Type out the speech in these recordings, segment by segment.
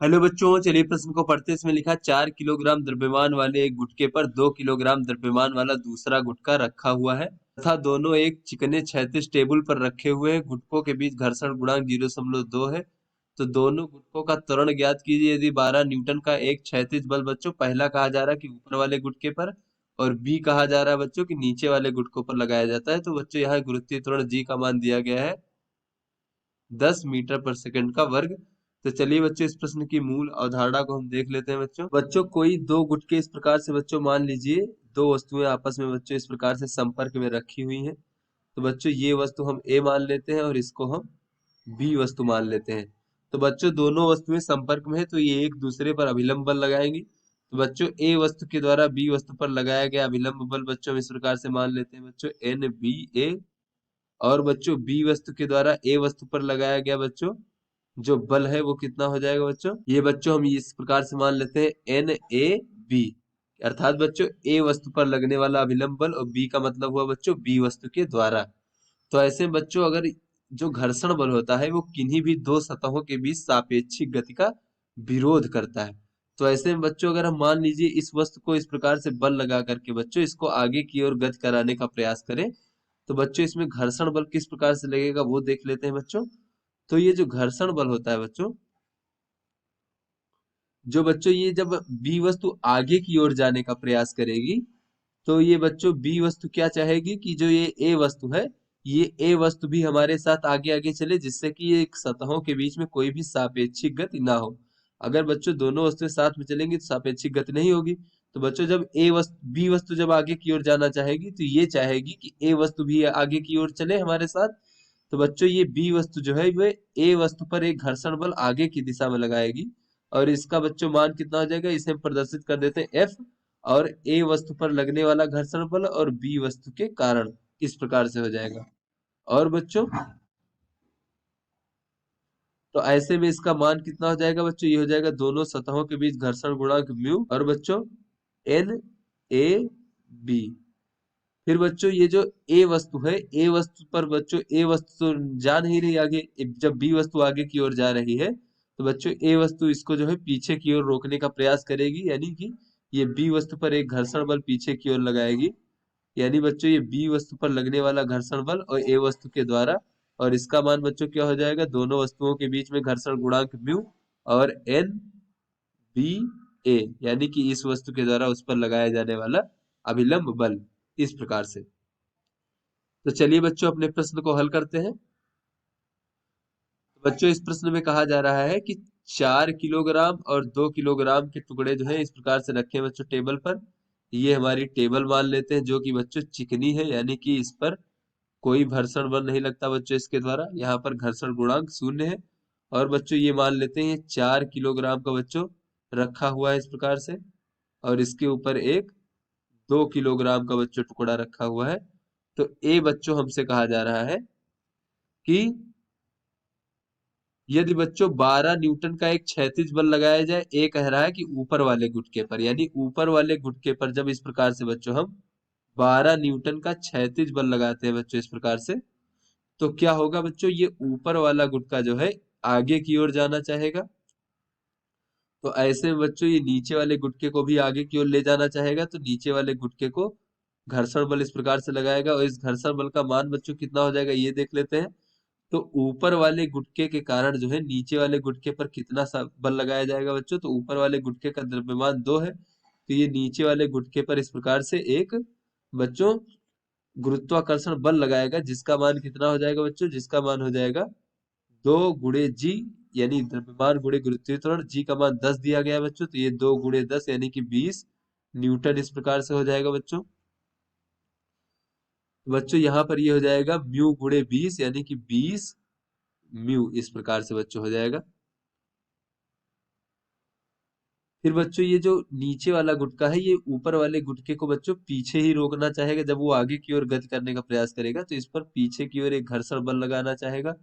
Hello बच्चों, चलिए प्रश्न को पढ़ते हैं। इसमें लिखा 4 किलोग्राम द्रव्यमान वाले एक गुटके पर 2 किलोग्राम द्रव्यमान वाला दूसरा गुटका रखा हुआ है तथा दोनों एक चिकने क्षैतिज टेबल पर रखे हुए हैं। गुटकों के बीच घर्षण गुणांक 0.2 है। तो दोनों गुटकों का त्वरण ज्ञात कीजिए। यदि 12 न्यूटन का एक क्षैतिज बल बच्चों पहला कहा जा रहा है कि ऊपर वाले गुटके पर, और बी कहा जा रहा है बच्चों कि नीचे वाले गुटकों पर लगाया जाता है, तो बच्चों यहाँ गुरुत्वीय त्वरण जी का मान दिया गया है 10 मीटर पर सेकंड का वर्ग। तो चलिए बच्चों, इस प्रश्न की मूल अवधारणा को हम देख लेते हैं। बच्चों कोई दो गुटके इस प्रकार से बच्चों मान लीजिए, दो वस्तुएं आपस में बच्चों इस प्रकार से संपर्क में रखी हुई हैं। तो बच्चों ये वस्तु हम ए मान लेते हैं और इसको हम बी वस्तु मान लेते हैं। तो बच्चों दोनों वस्तुएं संपर्क में है तो ये एक दूसरे पर अभिलंब बल लगाएंगी। तो बच्चों ए वस्तु के द्वारा बी वस्तु पर लगाया गया अभिलंब बल बच्चों हम इस प्रकार से मान लेते हैं बच्चों एन बी ए। और बच्चों बी वस्तु के द्वारा ए वस्तु पर लगाया गया बच्चों जो बल है वो कितना हो जाएगा बच्चों, ये बच्चों हम इस प्रकार से मान लेते हैं एन ए बी। अर्थात बच्चों ए वस्तु पर लगने वाला अभिलंब बल और बी का मतलब हुआ बच्चों बी वस्तु के द्वारा। तो ऐसे में बच्चों अगर जो घर्षण बल होता है वो किन्हीं भी दो सतहों के बीच सापेक्षिक गति का विरोध करता है। तो ऐसे में बच्चों अगर हम मान लीजिए इस वस्तु को इस प्रकार से बल लगा करके बच्चों इसको आगे की ओर गति कराने का प्रयास करें, तो बच्चों इसमें घर्षण बल किस प्रकार से लगेगा वो देख लेते हैं बच्चों। तो ये जो घर्षण बल होता है बच्चों, जो बच्चों ये जब बी वस्तु आगे की ओर जाने का प्रयास करेगी, तो ये बच्चों बी वस्तु क्या चाहेगी कि जो ये ए वस्तु है, ये ए वस्तु भी हमारे साथ आगे आगे चले, जिससे कि ये सतहों के बीच में कोई भी सापेक्षिक गति ना हो। अगर बच्चों दोनों वस्तुएं साथ में चलेंगी तो सापेक्षिक गति नहीं होगी। तो बच्चों जब ए वस्तु बी वस्तु जब आगे की ओर जाना चाहेगी तो ये चाहेगी कि ए वस्तु भी आगे की ओर चले हमारे साथ। तो बच्चों ये बी वस्तु जो है वे ए वस्तु पर एक घर्षण बल आगे की दिशा में लगाएगी। और इसका बच्चों मान कितना हो जाएगा, इसे हम प्रदर्शित कर देते हैं एफ। और ए वस्तु पर लगने वाला घर्षण बल और बी वस्तु के कारण इस प्रकार से हो जाएगा। और बच्चों तो ऐसे में इसका मान कितना हो जाएगा बच्चों, ये हो जाएगा दोनों सतहों के बीच घर्षण गुणांक म्यू और बच्चों एन ए बी। फिर बच्चों ये जो ए वस्तु है, ए वस्तु पर बच्चों ए वस्तु तो जा नहीं रही आगे, जब बी वस्तु आगे की ओर जा रही है तो बच्चों ए वस्तु इसको जो है पीछे की ओर रोकने का प्रयास करेगी, यानी कि ये बी वस्तु पर एक घर्षण बल पीछे की ओर लगाएगी। यानी बच्चों ये बी वस्तु पर लगने वाला घर्षण बल और ए वस्तु के द्वारा, और इसका मान बच्चों क्या हो जाएगा, दोनों वस्तुओं के बीच में घर्षण गुणांक म्यू और एन बी ए, यानी कि इस वस्तु के द्वारा उस पर लगाया जाने वाला अभिलंब बल इस प्रकार से। तो चलिए बच्चों अपने प्रश्न को हल करते हैं। तो बच्चों इस प्रश्न में कहा जा रहा है कि 4 किलोग्राम और 2 किलोग्राम के टुकड़े जो है इस प्रकार से रखे हैं बच्चों टेबल पर। ये हमारी टेबल मान लेते हैं जो कि बच्चों चिकनी है, यानी कि इस पर कोई घर्षण बल नहीं लगता बच्चों इसके द्वारा, यहाँ पर घर्षण गुणांक 0 है। और बच्चों ये मान लेते हैं 4 किलोग्राम का बच्चों रखा हुआ है इस प्रकार से, और इसके ऊपर एक 2 किलोग्राम का बच्चों टुकड़ा रखा हुआ है। तो ए बच्चों हमसे कहा जा रहा है कि यदि बच्चों 12 न्यूटन का एक क्षैतिज बल लगाया जाए, ए कह रहा है कि ऊपर वाले गुटके पर, यानी ऊपर वाले गुटके पर जब इस प्रकार से बच्चों हम 12 न्यूटन का क्षैतिज बल लगाते हैं बच्चों इस प्रकार से, तो क्या होगा बच्चों, ये ऊपर वाला गुटका जो है आगे की ओर जाना चाहेगा। तो ऐसे में बच्चों ये नीचे वाले गुटके को भी आगे की ओर ले जाना चाहेगा, तो नीचे वाले गुटके को घर्षण बल इस प्रकार से लगाएगा, और इस घर्षण बल का मान बच्चों कितना हो जाएगा ये देख लेते हैं। तो ऊपर वाले गुटके के कारण जो है नीचे वाले गुटके पर कितना सा बल लगाया जाएगा बच्चों, तो ऊपर वाले गुटके का द्रव्यमान 2 है, तो ये नीचे वाले गुटके पर इस प्रकार से एक बच्चों गुरुत्वाकर्षण बल लगाएगा, जिसका मान कितना हो जाएगा बच्चों, जिसका मान हो जाएगा 2 गुणे जी, यानी द्रव्यमान गुणे गुरुत्वीय त्वरण। जी का मान 10 दिया गया है बच्चों, तो ये 2 गुणे 10 यानी कि 20 न्यूटन इस प्रकार से हो जाएगा बच्चों। तो बच्चों यहाँ पर ये हो जाएगा म्यू गुणे 20 यानी कि 20 म्यू इस प्रकार से बच्चों हो जाएगा। फिर बच्चों ये जो नीचे वाला गुटका है, ये ऊपर वाले गुटके को बच्चों पीछे ही रोकना चाहेगा, जब वो आगे की ओर गति करने का प्रयास करेगा तो इस पर पीछे की ओर एक घर्षण बल लगाना चाहेगा।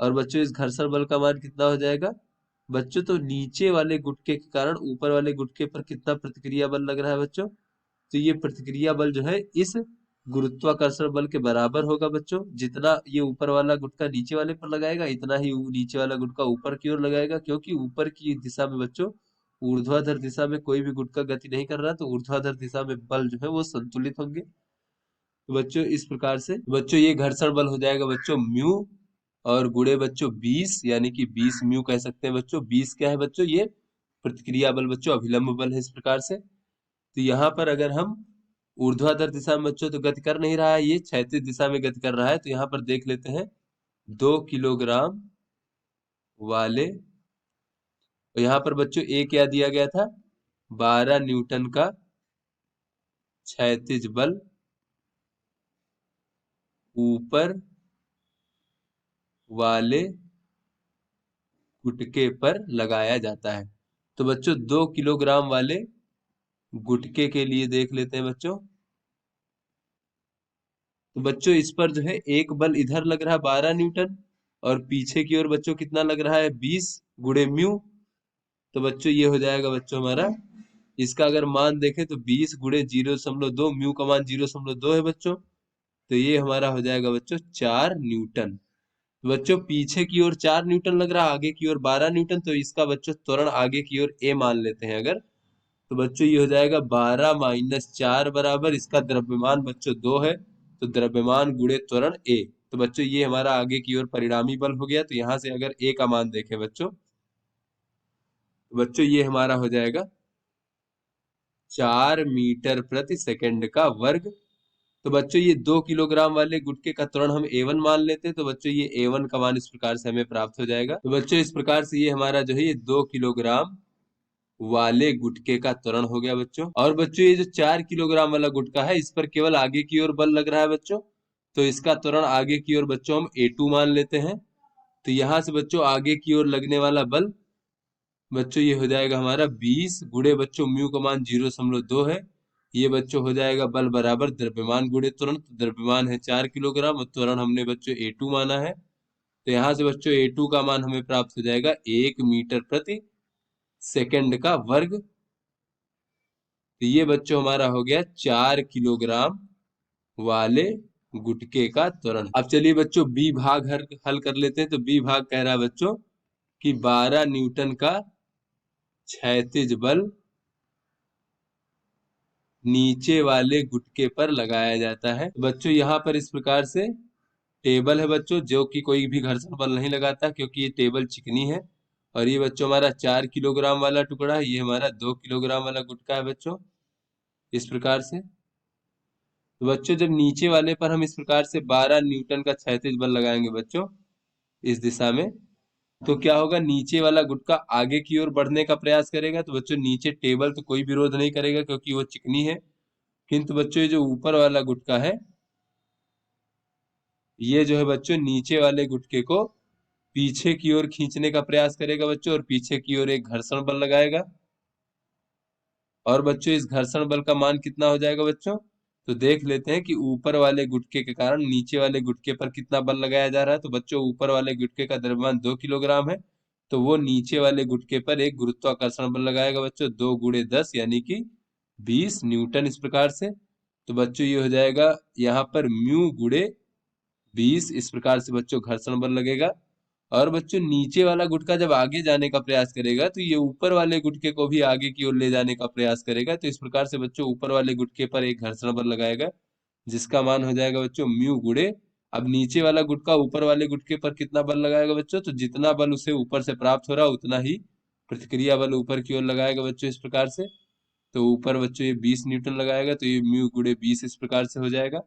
और बच्चों इस घर्षण बल का मान कितना हो जाएगा बच्चों, तो नीचे वाले गुटके के कारण ऊपर वाले गुटके पर कितना प्रतिक्रिया बल लग रहा है बच्चों, तो ये प्रतिक्रिया बल जो है इस गुरुत्वाकर्षण बल के बराबर होगा बच्चों। जितना ये ऊपर वाला गुटका नीचे वाले पर लगाएगा, इतना ही नीचे वाला गुटका ऊपर की ओर लगाएगा, क्योंकि ऊपर की दिशा में बच्चों ऊर्ध्वाधर दिशा में कोई भी गुटका गति नहीं कर रहा, तो ऊर्ध्वाधर दिशा में बल जो है वो संतुलित होंगे। तो बच्चों इस प्रकार से बच्चों ये घर्षण बल हो जाएगा बच्चों म्यू, और गुणे बच्चों 20, यानी कि 20 म्यू कह सकते हैं बच्चों। 20 क्या है बच्चों? ये प्रतिक्रिया बल बच्चों, अभिलंब बल है इस प्रकार से। तो यहाँ पर अगर हम ऊर्ध्वाधर दिशा में बच्चों तो गति कर नहीं रहा है, ये क्षैतिज दिशा में गति कर रहा है, तो यहाँ पर देख लेते हैं 2 किलोग्राम वाले, और यहाँ पर बच्चों ए क्या दिया गया था? 12 न्यूटन का क्षैतिज बल ऊपर वाले गुटके पर लगाया जाता है। तो बच्चों 2 किलोग्राम वाले गुटके के लिए देख लेते हैं बच्चों। तो बच्चों इस पर जो है एक बल इधर लग रहा है 12 न्यूटन, और पीछे की ओर बच्चों कितना लग रहा है? 20 गुणे म्यू। तो बच्चों ये हो जाएगा बच्चों हमारा, इसका अगर मान देखें तो 20 गुणे 0.2, म्यू का मान 0.2 है बच्चों। तो ये हमारा हो जाएगा बच्चों 4 न्यूटन। तो बच्चों पीछे की ओर 4 न्यूटन लग रहा है, आगे की ओर 12 न्यूटन, तो इसका बच्चों त्वरण आगे की ओर ए मान लेते हैं अगर। तो बच्चों ये हो जाएगा 12 माइनस 4 बराबर, इसका द्रव्यमान बच्चों 2 है, तो द्रव्यमान गुणे त्वरण ए। तो बच्चों ये हमारा आगे की ओर परिणामी बल हो गया। तो यहाँ से अगर ए का मान देखें बच्चों, तो बच्चों ये हमारा हो जाएगा 4 मीटर प्रति सेकंड का वर्ग। तो बच्चों ये 2 किलोग्राम वाले गुटके का त्वरण हम A1 मान लेते हैं, तो बच्चों ये A1 का मान इस प्रकार से हमें प्राप्त हो जाएगा। तो बच्चों इस प्रकार से ये हमारा जो है ये 2 किलोग्राम वाले गुटके का त्वरण हो गया बच्चों। और बच्चों ये जो 4 किलोग्राम वाला गुटका है, इस पर केवल आगे की ओर बल लग रहा है बच्चों, तो इसका त्वरण आगे की ओर बच्चों हम A2 मान लेते हैं। तो यहाँ से बच्चों आगे की ओर लगने वाला बल बच्चों ये हो जाएगा हमारा 20 गुणे बच्चों म्यू का मान 0.2 है, ये बच्चों हो जाएगा बल बराबर द्रव्यमान गुणे त्वरण। तो द्रव्यमान है 4 किलोग्राम और त्वरण हमने बच्चों A2 माना है, तो यहाँ से बच्चों A2 का मान हमें प्राप्त हो जाएगा 1 मीटर प्रति सेकंड का वर्ग। तो ये बच्चों हमारा हो गया 4 किलोग्राम वाले गुटके का त्वरण। अब चलिए बच्चों बी भाग हल कर लेते हैं। तो बी भाग कह रहा है बच्चों कि 12 न्यूटन का क्षैतिज बल नीचे वाले गुटके पर लगाया जाता है। तो बच्चों यहाँ पर इस प्रकार से टेबल है बच्चों, जो कि कोई भी घर्षण बल नहीं लगाता, क्योंकि ये टेबल चिकनी है। और ये बच्चों हमारा 4 किलोग्राम वाला टुकड़ा है, ये हमारा 2 किलोग्राम वाला गुटका है बच्चों, इस प्रकार से। तो बच्चों जब नीचे वाले पर हम इस प्रकार से 12 न्यूटन का क्षैतिज बल लगाएंगे बच्चों इस दिशा में, तो क्या होगा? नीचे वाला गुटका आगे की ओर बढ़ने का प्रयास करेगा। तो बच्चों नीचे टेबल तो कोई विरोध नहीं करेगा, क्योंकि वो चिकनी है। किंतु बच्चों ये जो ऊपर वाला गुटका है, ये जो है बच्चों नीचे वाले गुटके को पीछे की ओर खींचने का प्रयास करेगा बच्चों, और पीछे की ओर एक घर्षण बल लगाएगा। और बच्चों इस घर्षण बल का मान कितना हो जाएगा बच्चों? तो देख लेते हैं कि ऊपर वाले गुटके के कारण नीचे वाले गुटके पर कितना बल लगाया जा रहा है। तो बच्चों ऊपर वाले गुटके का द्रव्यमान 2 किलोग्राम है, तो वो नीचे वाले गुटके पर एक गुरुत्वाकर्षण बल लगाएगा बच्चों 2 गुणे 10 यानी कि 20 न्यूटन, इस प्रकार से। तो बच्चों ये हो जाएगा यहाँ पर म्यू गुणे 20, इस प्रकार से बच्चों घर्षण बल लगेगा। और बच्चों नीचे वाला गुटका जब आगे जाने का प्रयास करेगा, तो ये ऊपर वाले गुटके को भी आगे की ओर ले जाने का प्रयास करेगा। तो इस प्रकार से बच्चों ऊपर वाले गुटके पर एक घर्षण बल लगाएगा, जिसका मान हो जाएगा बच्चों म्यू गुणे, अब नीचे वाला गुटका ऊपर वाले गुटके पर कितना बल लगाएगा बच्चों? तो जितना बल उसे ऊपर से प्राप्त हो रहा है, उतना ही प्रतिक्रिया बल ऊपर की ओर लगाएगा बच्चों, इस प्रकार से। तो ऊपर बच्चों ये 20 न्यूटन लगाएगा, तो ये म्यू गुणे 20 इस प्रकार से हो जाएगा।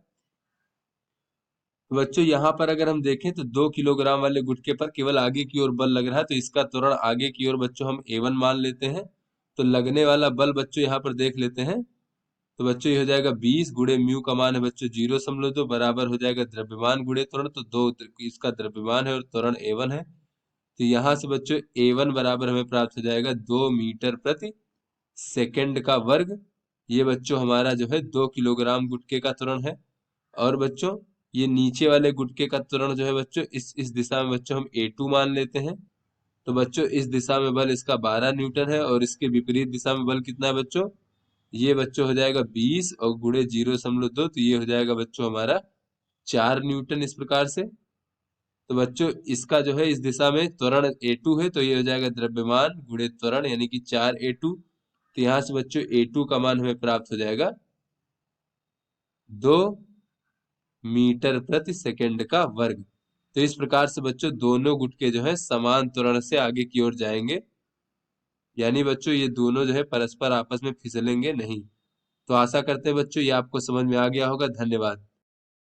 तो बच्चों यहाँ पर अगर हम देखें तो 2 किलोग्राम वाले गुटके पर केवल आगे की ओर बल लग रहा है, तो इसका त्वरण आगे की ओर बच्चों हम A1 मान लेते हैं। तो लगने वाला बल बच्चों यहाँ पर देख लेते हैं। तो बच्चों ये हो जाएगा 20 गुणे म्यू का मान है बच्चों 0.2 बराबर हो जाएगा द्रव्यमान गुणे त्वरण। तो 2 इसका द्रव्यमान है और त्वरण A1 है। तो यहाँ से बच्चों A1 बराबर हमें प्राप्त हो जाएगा 2 मीटर प्रति सेकंड का वर्ग। ये बच्चों हमारा जो है 2 किलोग्राम गुटके का त्वरण है। और बच्चों ये नीचे वाले गुटके का त्वरण जो है बच्चों इस दिशा में बच्चों हम A2 मान लेते हैं। तो बच्चों इस दिशा में बल इसका 12 न्यूटन है, और इसके विपरीत दिशा में बल कितना है बच्चों? ये बच्चों हो जाएगा 20 और गुणे 0.2, तो ये हो जाएगा बच्चों हमारा 4 न्यूटन इस प्रकार से। तो बच्चों इसका जो है इस दिशा में त्वरण A2 है, तो ये हो जाएगा द्रव्यमान गुणे त्वरण यानी कि 4A2। तो यहाँ से बच्चों A2 का मान हमें प्राप्त हो जाएगा 2 मीटर प्रति सेकंड का वर्ग। तो इस प्रकार से बच्चों दोनों गुटके जो है समान त्वरण से आगे की ओर जाएंगे, यानी बच्चों ये दोनों जो है परस्पर आपस में फिसलेंगे नहीं। तो आशा करते हैं बच्चों ये आपको समझ में आ गया होगा। धन्यवाद।